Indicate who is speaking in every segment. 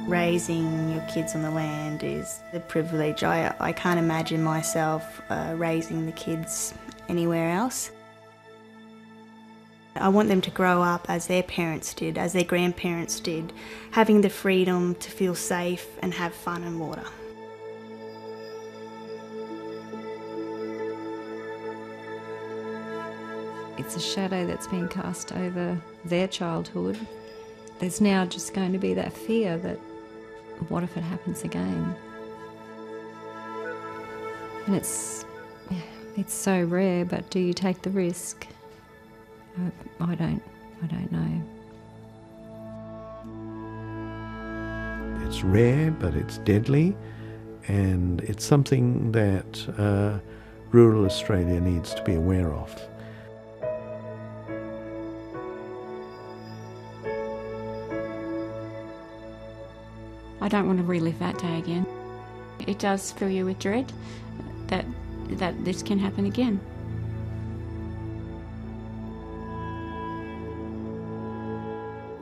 Speaker 1: Raising your kids on the land is a privilege. I can't imagine myself raising the kids anywhere else. I want them to grow up as their parents did, as their grandparents did, having the freedom to feel safe and have fun in water.
Speaker 2: It's a shadow that's been cast over their childhood. There's now just going to be that fear that, what if it happens again? And it's so rare, but do you take the risk? I don't know.
Speaker 3: It's rare, but it's deadly, and it's something that rural Australia needs to be aware of.
Speaker 4: I don't want to relive that day again. It does fill you with dread that this can happen again.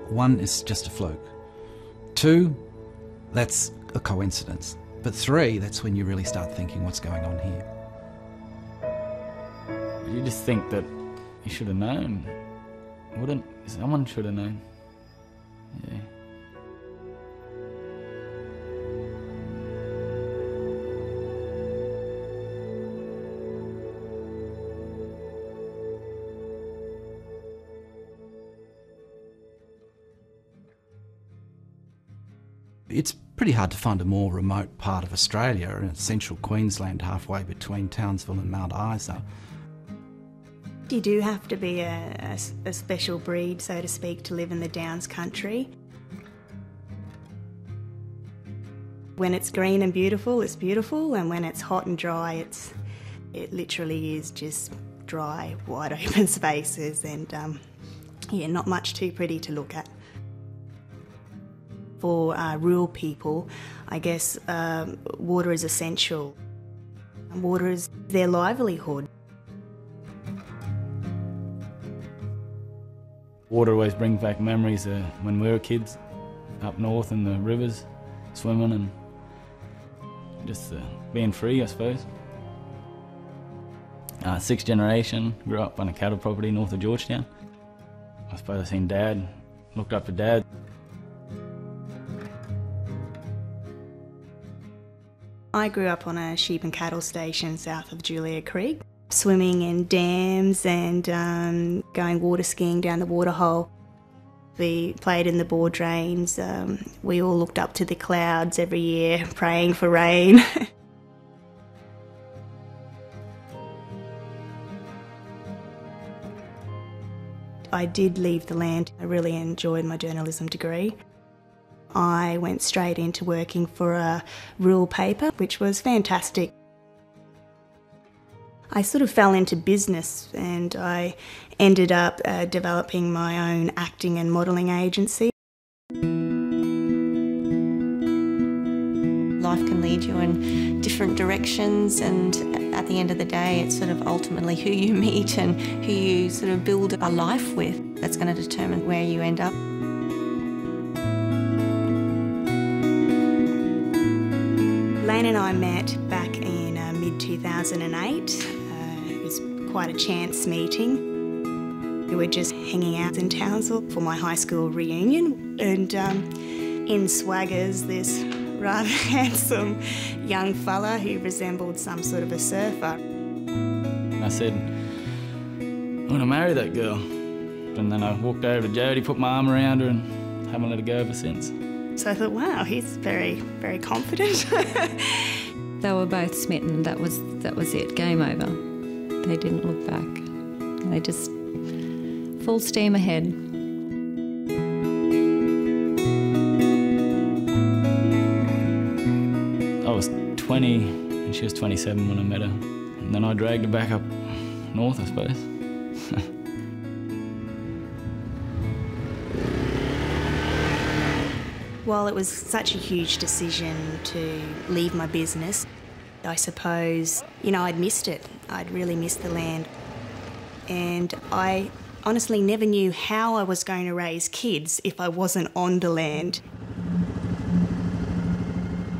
Speaker 5: One is just a fluke. Two, that's a coincidence. But three, that's when you really start thinking, what's going on here?
Speaker 6: You just think that you should have known. Someone should have known. Yeah.
Speaker 5: It's pretty hard to find a more remote part of Australia, in central Queensland, halfway between Townsville and Mount Isa.
Speaker 1: You do have to be a special breed, so to speak, to live in the Downs country. When it's green and beautiful, it's beautiful, and when it's hot and dry, it literally is just dry, wide open spaces, and yeah, not much too pretty to look at. For rural people, I guess water is essential. Water is their livelihood.
Speaker 6: Water always brings back memories of when we were kids up north in the rivers, swimming and just being free, I suppose. Sixth generation, grew up on a cattle property north of Georgetown. I suppose I seen Dad, looked up to Dad.
Speaker 1: I grew up on a sheep and cattle station south of Julia Creek, swimming in dams and going water skiing down the waterhole. We played in the bore drains. We all looked up to the clouds every year, praying for rain. I did leave the land. I really enjoyed my journalism degree. I went straight into working for a rural paper, which was fantastic. I sort of fell into business and I ended up developing my own acting and modelling agency.
Speaker 7: Life can lead you in different directions, and at the end of the day it's sort of ultimately who you meet and who you sort of build a life with that's going to determine where you end up.
Speaker 1: Laine and I met back in mid-2008. It was quite a chance meeting. We were just hanging out in Townsville for my high school reunion, and in swaggers this rather handsome young fella who resembled some sort of a surfer.
Speaker 6: I said, I want to marry that girl. And then I walked over to Jodi, put my arm around her and haven't let her go ever since.
Speaker 1: So I thought, wow, he's very, very confident.
Speaker 2: They were both smitten. That was it. Game over. They didn't look back. They just full steam ahead.
Speaker 6: I was 20 and she was 27 when I met her. And then I dragged her back up north, I suppose.
Speaker 1: While it was such a huge decision to leave my business, I suppose, I'd missed it. I'd really missed the land. And I honestly never knew how I was going to raise kids if I wasn't on the land.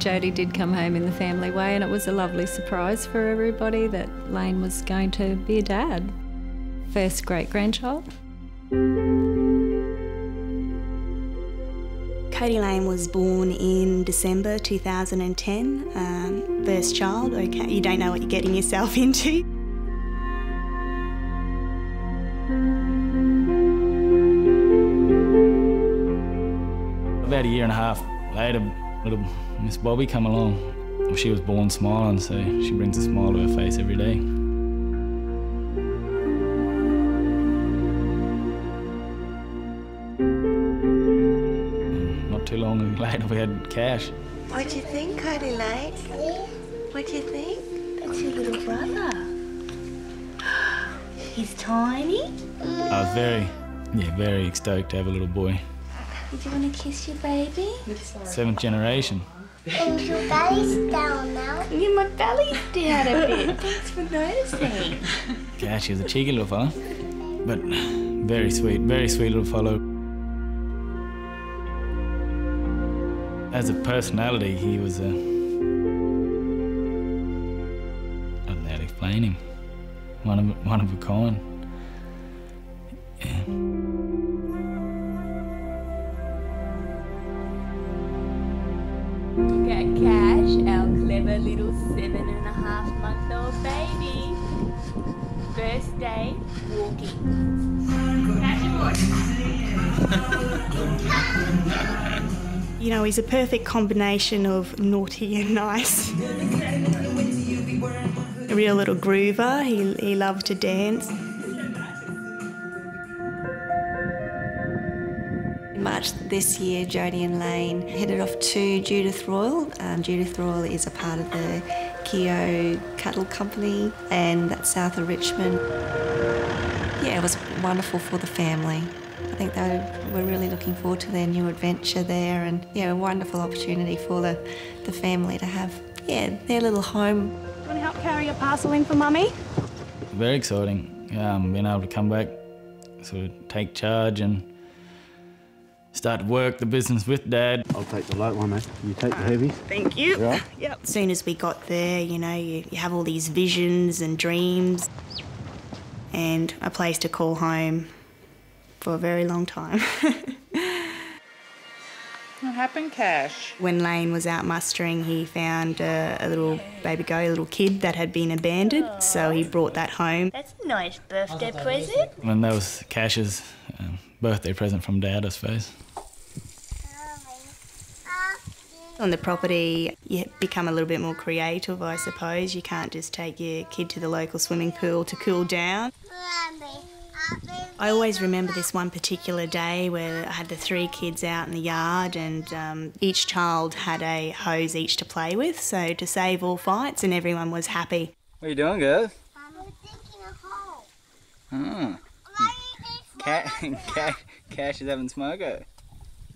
Speaker 2: Jodi did come home in the family way, and it was a lovely surprise for everybody that Laine was going to be a dad. First great-grandchild.
Speaker 1: Cody Laine was born in December 2010. First child, okay, you don't know what you're getting yourself into.
Speaker 6: About a year and a half later, little Miss Bobby come along. Well, she was born smiling, so she brings a smile to her face every day. Not too long later, we had Cash.
Speaker 8: What do you think, Cody Laine? What do you think? That's your little brother. He's tiny.
Speaker 6: I was very stoked to have a little boy.
Speaker 8: Do you want to kiss your baby?
Speaker 6: 7th generation.
Speaker 8: And your belly's down now. Yeah, my belly's down a bit. Thanks for noticing.
Speaker 6: Cash, he was a cheeky little fella, but very sweet little fellow. As a personality, he was I don't know how to explain him. One of a kind. Yeah.
Speaker 8: Look at Cash, our clever little 7.5-month-old baby. First day walking.
Speaker 1: You know, he's a perfect combination of naughty and nice. A real little groover, he loved to dance.
Speaker 7: In March this year, Jodi and Laine headed off to Judith Royal. Judith Royal is a part of the Keough cattle company, and that's south of Richmond. Yeah, it was wonderful for the family. I think they were really looking forward to their new adventure there, and yeah, a wonderful opportunity for the family to have their little home.
Speaker 1: Do you want to help carry a parcel in for Mummy?
Speaker 6: Very exciting, being able to come back, sort of take charge and start to work the business with Dad.
Speaker 9: I'll take the light one, mate. You take the heavy.
Speaker 1: Thank you.
Speaker 9: Right.
Speaker 1: Yep. As soon as we got there, you know, you have all these visions and dreams and a place to call home for a very long time.
Speaker 10: What happened, Cash?
Speaker 1: When Laine was out mustering, he found a little baby goat, a little kid that had been abandoned, so he brought that home.
Speaker 8: That's a nice birthday present.
Speaker 6: And that was Cash's birthday present from Dad, I suppose.
Speaker 1: On the property, you become a little bit more creative, I suppose. You can't just take your kid to the local swimming pool to cool down. I always remember this one particular day where I had the 3 kids out in the yard, and each child had a hose each to play with, so to save all fights, and everyone was happy.
Speaker 6: What are you doing, girls?
Speaker 8: I'm thinking a hole.
Speaker 6: Cash is having smoko.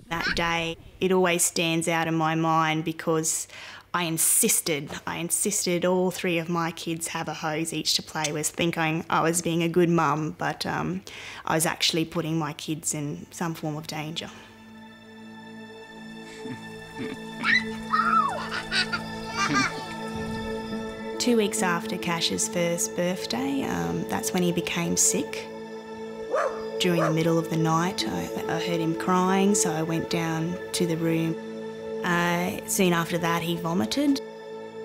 Speaker 1: That day, it always stands out in my mind because I insisted all 3 of my kids have a hose each to play with, thinking I was being a good mum, but I was actually putting my kids in some form of danger. Two weeks after Cash's first birthday, that's when he became sick. During the middle of the night, I heard him crying, so I went down to the room. Soon after that, he vomited.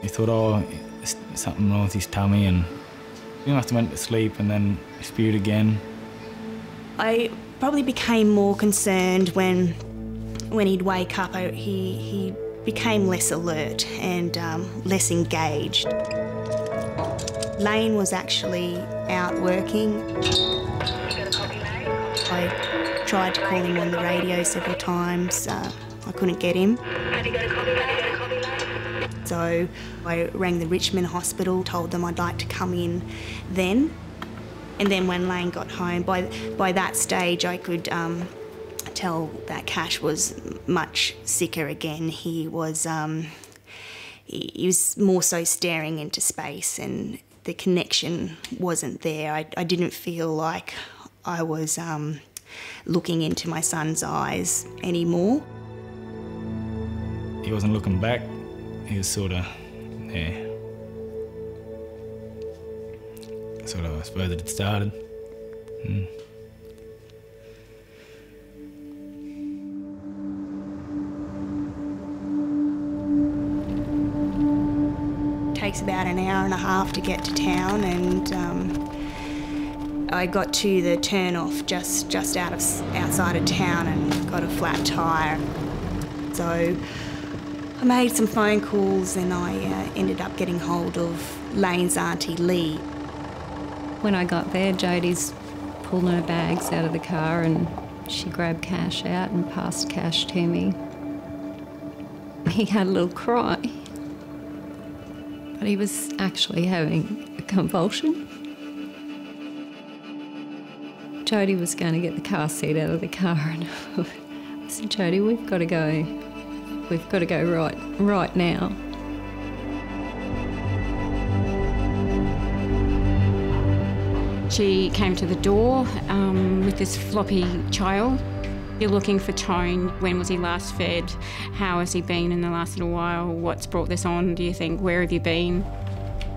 Speaker 6: He thought, oh, there's something wrong with his tummy, and he must have went to sleep and then spewed again.
Speaker 1: I probably became more concerned when he'd wake up. He became less alert and less engaged. Laine was actually out working. I tried to call him on the radio several times. I couldn't get him. So I rang the Richmond hospital, told them I'd like to come in then. And then when Laine got home, by that stage I could tell that Cash was much sicker again. He was more so staring into space, and the connection wasn't there. I didn't feel like I was looking into my son's eyes anymore.
Speaker 6: He wasn't looking back he was sort of, yeah, sort of, I suppose it had started.
Speaker 1: Takes about an hour and a half to get to town, and I got to the turn-off just outside of town and got a flat tyre. So I made some phone calls and I ended up getting hold of Laine's auntie Lee.
Speaker 2: When I got there, Jodi's pulling her bags out of the car and she grabbed Cash out and passed Cash to me. He had a little cry, but he was actually having a convulsion. Jodi was going to get the car seat out of the car and I said, Jodi, we've got to go right now.
Speaker 4: She came to the door with this floppy child. You're looking for tone. When was he last fed? How has he been in the last little while? What's brought this on, do you think? Where have you been?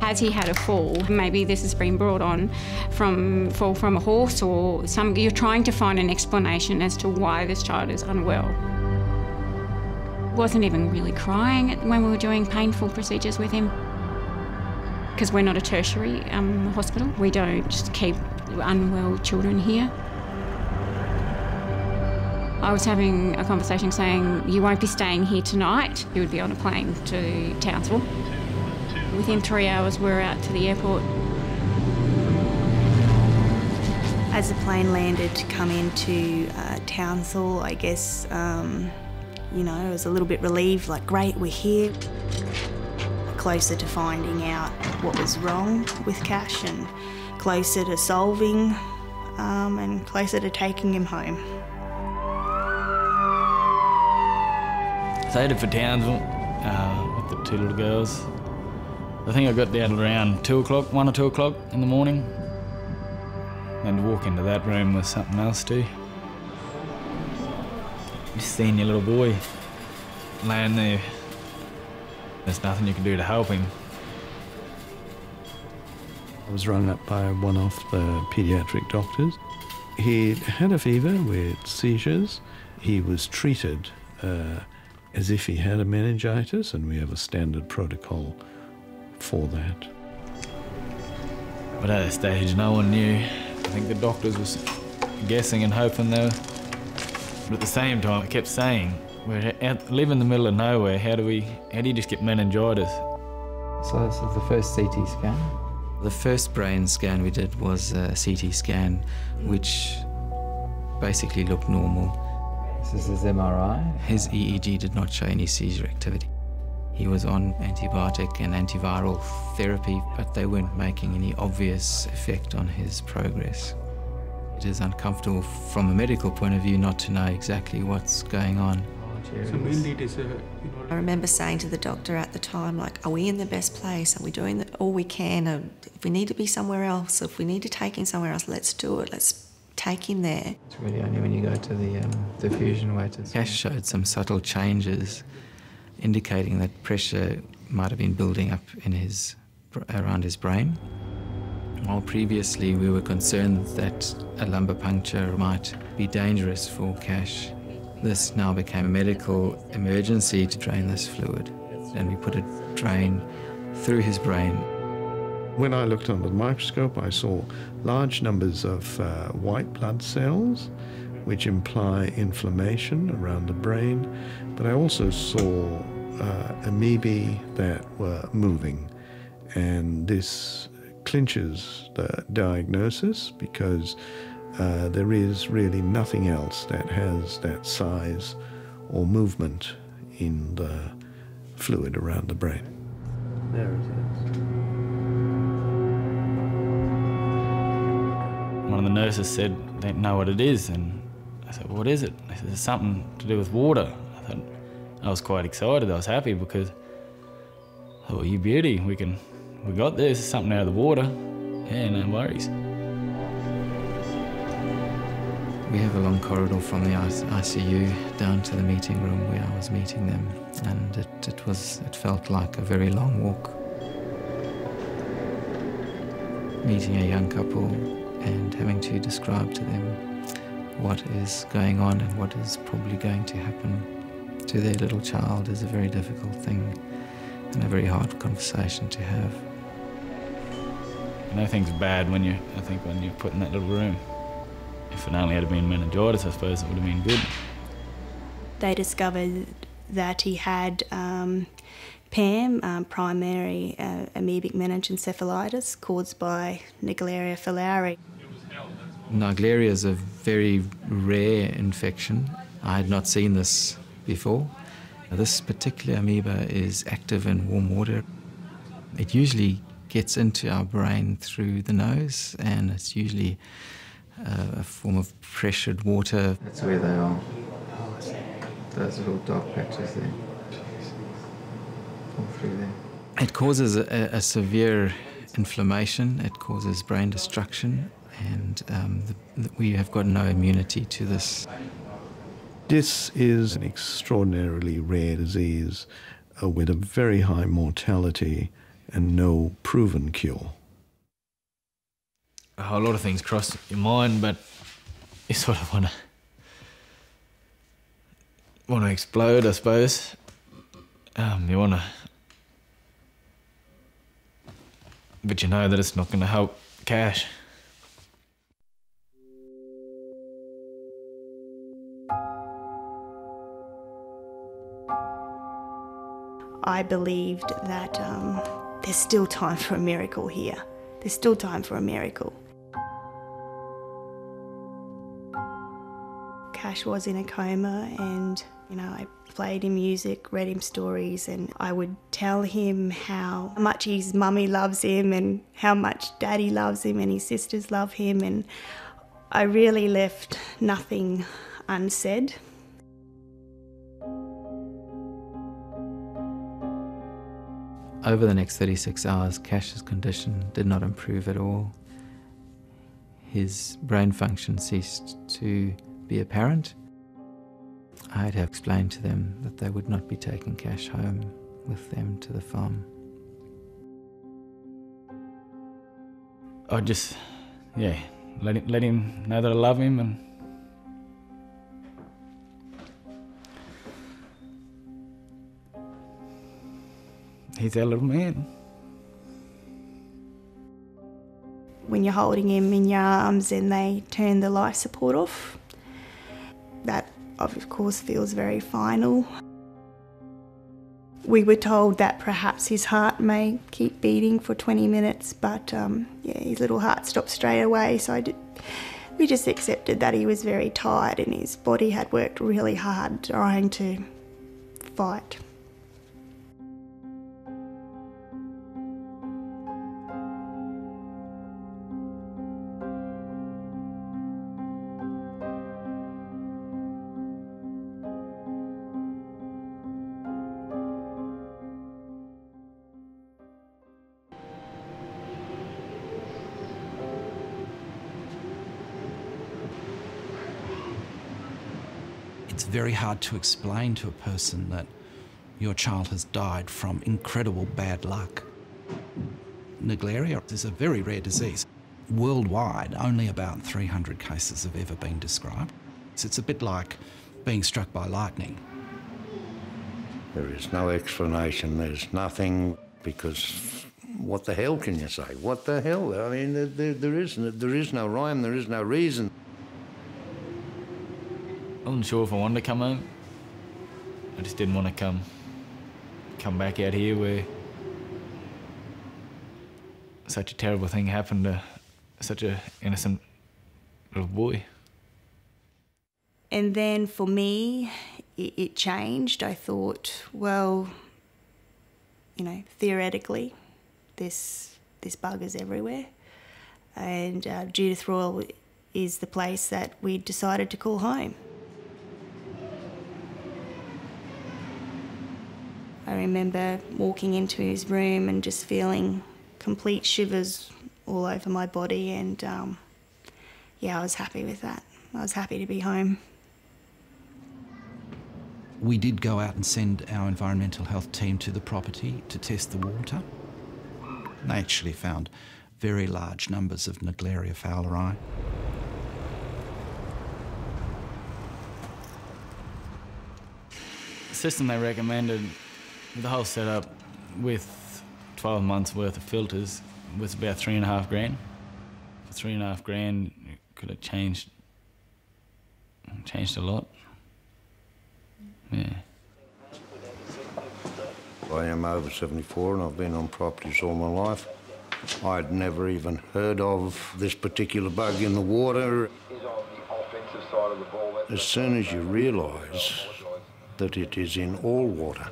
Speaker 4: Has he had a fall? Maybe this has been brought on from fall from a horse or you're trying to find an explanation as to why this child is unwell. Wasn't even really crying when we were doing painful procedures with him. Because we're not a tertiary hospital. We don't just keep unwell children here. I was having a conversation saying, you won't be staying here tonight. You would be on a plane to Townsville. Within 3 hours, we're out to the airport.
Speaker 1: As the plane landed to come into Townsville, I guess, you know, I was a little bit relieved, like, great, we're here. Closer to finding out what was wrong with Cash and closer to solving and closer to taking him home.
Speaker 6: So I headed for Townsville with the two little girls. I think I got down around 2 o'clock, 1 or 2 o'clock in the morning. And to walk into that room was something else too. Just seeing your little boy laying there. There's nothing you can do to help him.
Speaker 3: I was rung up by one of the paediatric doctors. He had a fever with seizures. He was treated as if he had a meningitis, and we have a standard protocol for that.
Speaker 6: But at that stage, no one knew. I think the doctors were guessing and hoping they were. But at the same time, I kept saying, live in the middle of nowhere, how do you just get meningitis?
Speaker 11: So this is the first CT scan?
Speaker 12: The first brain scan we did was a CT scan, which basically looked normal.
Speaker 11: This is his MRI?
Speaker 12: His EEG did not show any seizure activity. He was on antibiotic and antiviral therapy, but they weren't making any obvious effect on his progress. It is uncomfortable from a medical point of view not to know exactly what's going on.
Speaker 7: So mainly it is I remember saying to the doctor at the time, like, are we in the best place? Are we doing all we can? If we need to be somewhere else, if we need to take him somewhere else, let's do it. Let's take him there.
Speaker 11: It's really only when you go to the diffusion waiters.
Speaker 12: Cash showed some subtle changes indicating that pressure might have been building up in around his brain. While previously we were concerned that a lumbar puncture might be dangerous for Cash, this now became a medical emergency to drain this fluid, and we put a drain through his brain.
Speaker 3: When I looked under the microscope, I saw large numbers of white blood cells, which imply inflammation around the brain, but I also saw amoebae that were moving, and this clinches the diagnosis because there is really nothing else that has that size or movement in the fluid around the brain.
Speaker 11: There it is.
Speaker 6: One of the nurses said they didn't know what it is, and I said, what is it? They said, it's something to do with water. I was quite excited, I was happy because I thought, you beauty, we got this, something out of the water. Yeah, no worries.
Speaker 12: We have a long corridor from the ICU down to the meeting room where I was meeting them, and it felt like a very long walk. Meeting a young couple and having to describe to them what is going on and what is probably going to happen to their little child is a very difficult thing and a very hard conversation to have.
Speaker 6: Nothing's bad when you're put in that little room. If it only had been meningitis, I suppose it would have been good.
Speaker 1: They discovered that he had PAM, primary amoebic meningoencephalitis, caused by Naegleria fowleri.
Speaker 12: Naegleria is a very rare infection. I had not seen this before. This particular amoeba is active in warm water. It usually gets into our brain through the nose, and it's usually a form of pressured water.
Speaker 11: That's where they are. Those little dark patches there. All through there.
Speaker 12: It causes a severe inflammation. It causes brain destruction, and we have got no immunity to this.
Speaker 3: This is an extraordinarily rare disease with a very high mortality and no proven cure.
Speaker 6: A whole lot of things cross your mind, but you sort of want to explode, I suppose. You want to, but you know that it's not going to help Cash.
Speaker 1: I believed that there's still time for a miracle here. There's still time for a miracle. Cash was in a coma, and I played him music, read him stories, and I would tell him how much his mummy loves him and how much daddy loves him and his sisters love him, and I really left nothing unsaid.
Speaker 12: Over the next 36 hours, Cash's condition did not improve at all. His brain function ceased to be apparent. I had to explain to them that they would not be taking Cash home with them to the farm.
Speaker 6: I just, let him know that I love him, and he's our little man.
Speaker 1: When you're holding him in your arms and they turn the life support off, that of course feels very final. We were told that perhaps his heart may keep beating for 20 minutes, but his little heart stopped straight away, so we just accepted that he was very tired and his body had worked really hard trying to fight.
Speaker 5: It's very hard to explain to a person that your child has died from incredible bad luck. Naegleria is a very rare disease. Worldwide, only about 300 cases have ever been described. So it's a bit like being struck by lightning.
Speaker 13: There is no explanation, there's nothing, because what the hell can you say? What the hell? I mean, there is no rhyme, there is no reason.
Speaker 6: I wasn't sure if I wanted to come home. I just didn't want to come back out here where such a terrible thing happened to such an innocent little boy.
Speaker 1: And then for me, it changed. I thought, well, theoretically, this bug is everywhere. And Judith Royal is the place that we decided to call home. I remember walking into his room and just feeling complete shivers all over my body, and I was happy with that. I was happy to be home.
Speaker 5: We did go out and send our environmental health team to the property to test the water. They actually found very large numbers of Naegleria fowleri.
Speaker 6: The system they recommended, the whole setup with 12 months worth of filters, was about $3.5 grand. For $3.5 grand, it could have changed a lot. Yeah.
Speaker 13: I am over 74 and I've been on properties all my life. I'd never even heard of this particular bug in the water. As soon as you realise that it is in all water,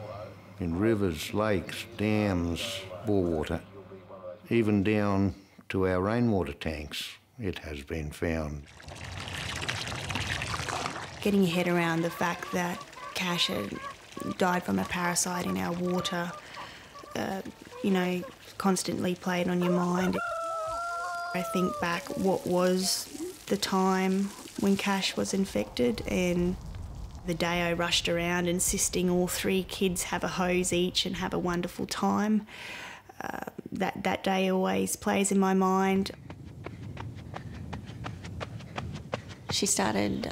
Speaker 13: in rivers, lakes, dams, bore water, even down to our rainwater tanks, it has been found.
Speaker 1: Getting your head around the fact that Cash had died from a parasite in our water, you know, constantly played on your mind. I think back what was the time when Cash was infected, and the day I rushed around insisting all 3 kids have a hose each and have a wonderful time. That day always plays in my mind.
Speaker 7: She started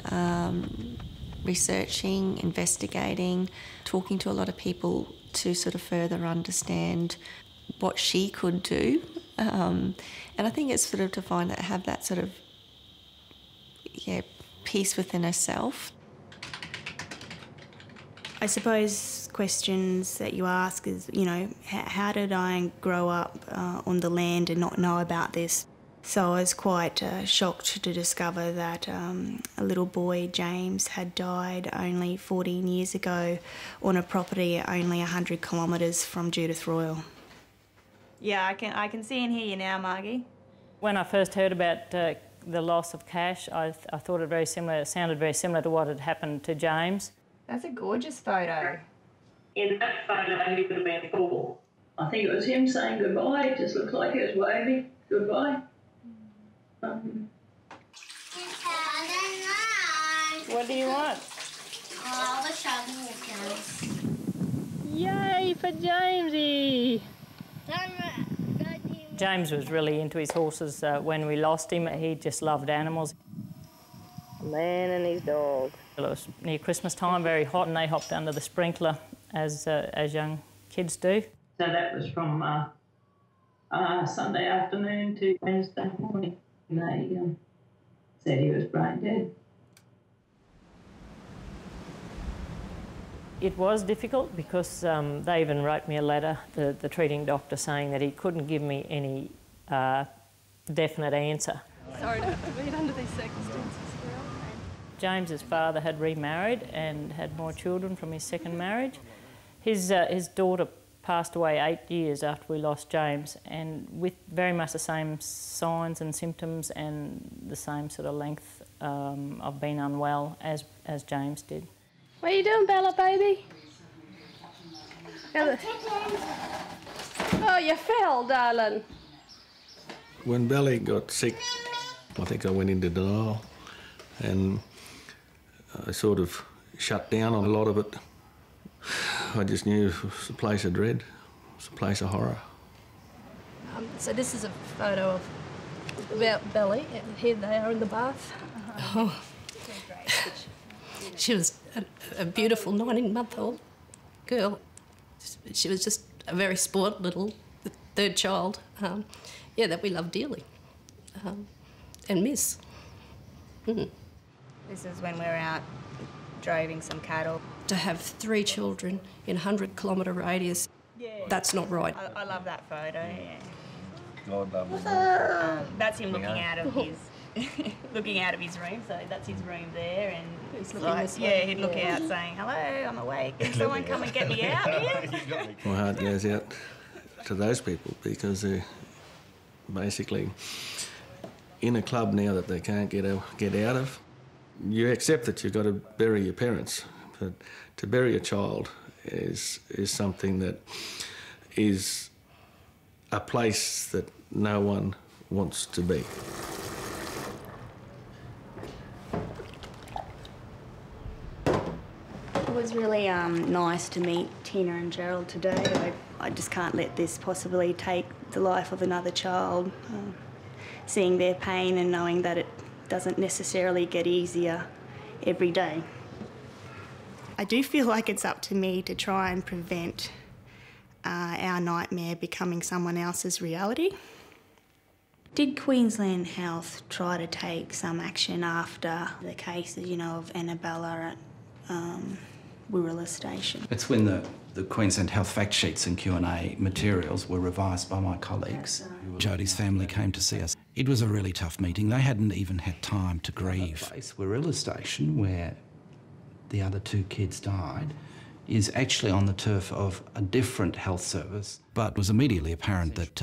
Speaker 7: researching, investigating, talking to a lot of people to sort of further understand what she could do. And I think it's sort of to find that, have that sort of, peace within herself.
Speaker 1: I suppose questions that you ask is, you know, how did I grow up on the land and not know about this? So I was quite shocked to discover that a little boy, James, had died only 14 years ago on a property only 100 kilometres from Judith Royal.
Speaker 14: Yeah, I can see and hear you now, Margie.
Speaker 15: When I first heard about the loss of Cash, I thought it sounded very similar to what had happened to James.
Speaker 14: That's a gorgeous photo.
Speaker 16: In that photo, he could have been 4. I think it was him saying goodbye. It just looked like he was waving goodbye.
Speaker 15: What do you want?
Speaker 8: I wish I knew.
Speaker 15: Yay for Jamesy! James was really into his horses. When we lost him, he just loved animals. Man and his dog. It was near Christmas time, very hot, and they hopped under the sprinkler as young kids do.
Speaker 16: So that was from Sunday afternoon to Wednesday morning. They said he was brain dead.
Speaker 15: It was difficult because they even wrote me a letter, the treating doctor, saying that he couldn't give me any definite answer.
Speaker 17: Sorry to have to read under these circumstances.
Speaker 15: James's father had remarried and had more children from his second marriage. His daughter passed away 8 years after we lost James, and with very much the same signs and symptoms and the same sort of length of being unwell as James did.
Speaker 17: What are you doing, Bella, baby? Oh, you fell, darling.
Speaker 3: When Belly got sick, I think I went into denial, and I sort of shut down on a lot of it. I just knew it was a place of dread, it was a place of horror.
Speaker 17: So this is a photo of Belly. Here they are in the bath. Oh. She was a beautiful 19-month-old girl. She was just a very sport little third child, that we love dearly and miss. Mm.
Speaker 14: This is when we were out driving some cattle.
Speaker 17: To have 3 children in a 100-kilometre radius, that's not right.
Speaker 14: I love that photo, yeah.
Speaker 3: God love him.
Speaker 14: That's him looking out of his looking out of his room. So that's his room there, and
Speaker 17: he's looking this way.
Speaker 14: Yeah, he'd look out saying, "Hello, I'm awake. Can someone come and get me out here?"
Speaker 3: My heart goes out to those people because they're basically in a club now that they can't get out of. You accept that you've got to bury your parents, but to bury a child is something that is a place that no one wants to be.
Speaker 1: It was really nice to meet Tina and Gerald today. I just can't let this possibly take the life of another child. Seeing their pain and knowing that it doesn't necessarily get easier every day. I do feel like it's up to me to try and prevent our nightmare becoming someone else's reality. Did Queensland Health try to take some action after the cases, you know, of Annabella at Wirrala Station?
Speaker 5: It's when the Queensland Health fact sheets and Q&A materials were revised by my colleagues. Jodi's family came to see us. It was a really tough meeting. They hadn't even had time to grieve. Wirrala Station, where the other 2 kids died, is actually on the turf of a different health service. But it was immediately apparent that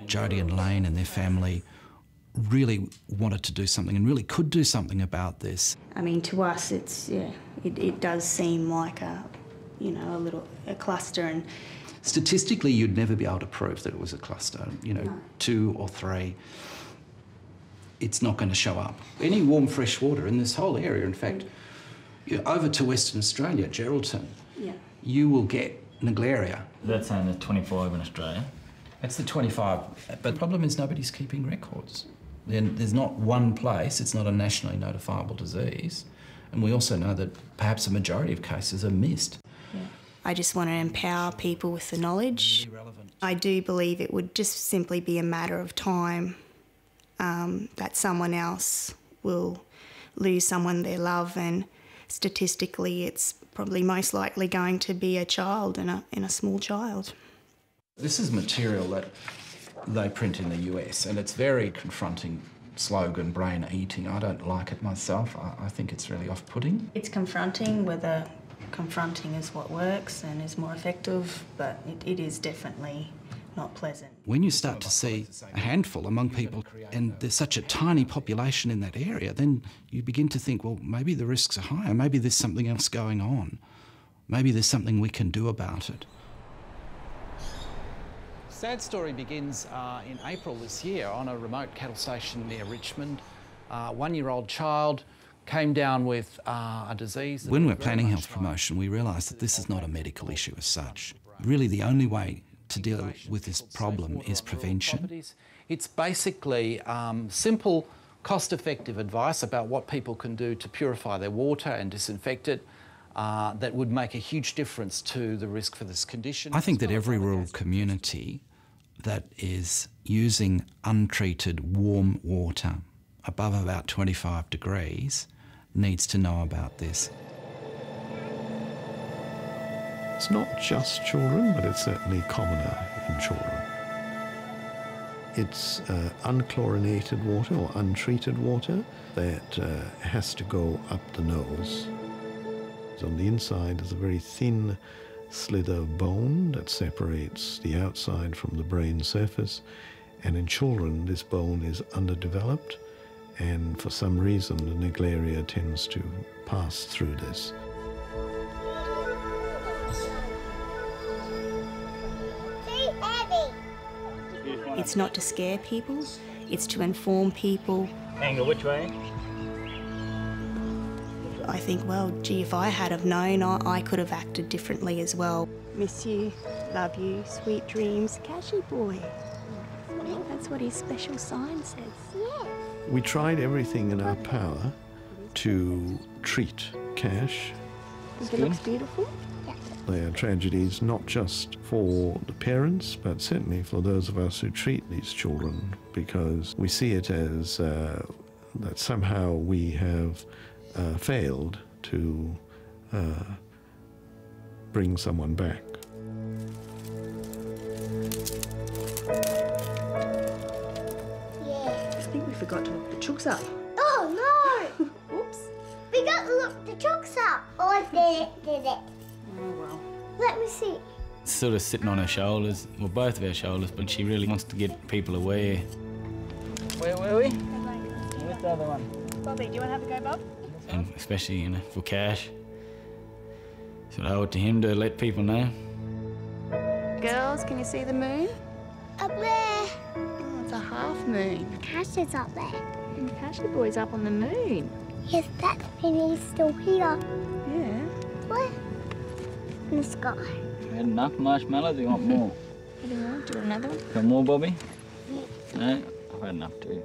Speaker 5: Jodi and Laine and their family really wanted to do something and really could do something about this.
Speaker 1: I mean, to us, it's, yeah, it does seem like a cluster. And
Speaker 5: statistically, you'd never be able to prove that it was a cluster. You know, no. 2 or 3, it's not going to show up. Any warm, fresh water in this whole area, in fact, over to Western Australia, Geraldton, you will get Naegleria.
Speaker 6: That's saying there's 25 in Australia.
Speaker 5: It's the 25, but the problem is nobody's keeping records. Then there's not one place, it's not a nationally notifiable disease, and we also know that perhaps a majority of cases are missed.
Speaker 1: Yeah. I just want to empower people with the knowledge. I do believe it would just simply be a matter of time that someone else will lose someone they love, and statistically it's probably most likely going to be a child and a small child.
Speaker 5: This is material that they print in the US, and it's very confronting slogan, brain eating. I don't like it myself. I think it's really off-putting.
Speaker 1: It's confronting, whether confronting is what works and is more effective, but it is definitely not pleasant.
Speaker 5: When you start to see a handful among people and there's such a tiny population in that area, then you begin to think, well, maybe the risks are higher, maybe there's something else going on. Maybe there's something we can do about it. Sad story begins in April this year on a remote cattle station near Richmond. A 1-year-old child came down with a disease. When we're planning health promotion, we realise that this is not a medical issue as such. Really, the only way to deal with this problem is prevention. It's basically simple, cost-effective advice about what people can do to purify their water and disinfect it that would make a huge difference to the risk for this condition. I think that every rural community that is using untreated warm water above about 25 degrees needs to know about this.
Speaker 3: It's not just children, but it's certainly commoner in children. It's unchlorinated water or untreated water that has to go up the nose. On the inside is a very thin slither of bone that separates the outside from the brain surface, and in children this bone is underdeveloped, and for some reason the Naegleria tends to pass through this.
Speaker 1: It's not to scare people, it's to inform people.
Speaker 6: Angle which way?
Speaker 1: I think, well, gee, if I had have known, I could have acted differently as well. Miss you, love you, sweet dreams, Cashy boy. That's what his special sign says. Yeah.
Speaker 3: We tried everything in our power to treat Cash.
Speaker 1: Think it looks beautiful?
Speaker 3: They are tragedies not just for the parents, but certainly for those of us who treat these children, because we see it as that somehow we have failed to bring someone back.
Speaker 1: Yeah. I think we forgot to look the chooks up.
Speaker 8: Oh no! Oops. We got to look the chooks up. I did it.
Speaker 1: Oh well.
Speaker 8: Let me see.
Speaker 6: It's sort of sitting on her shoulders, well, both of our shoulders, but she really wants to get people aware. Where were we? Where's the other one?
Speaker 1: Bobby, do you want to have a go, Bob?
Speaker 6: And especially, you know, for Cash. So I owe it to him to let people know.
Speaker 1: Girls, can you see the moon?
Speaker 8: Up there.
Speaker 1: Oh, it's a half moon.
Speaker 8: Cash is up there.
Speaker 1: And Cashy boy's up on the moon.
Speaker 8: Yes, that means he's still here.
Speaker 1: Yeah.
Speaker 8: What? In the sky.
Speaker 6: You had enough marshmallows, you want more?
Speaker 8: What do you want? Do you want another one?
Speaker 6: Got more, Bobby? No? I've had enough too.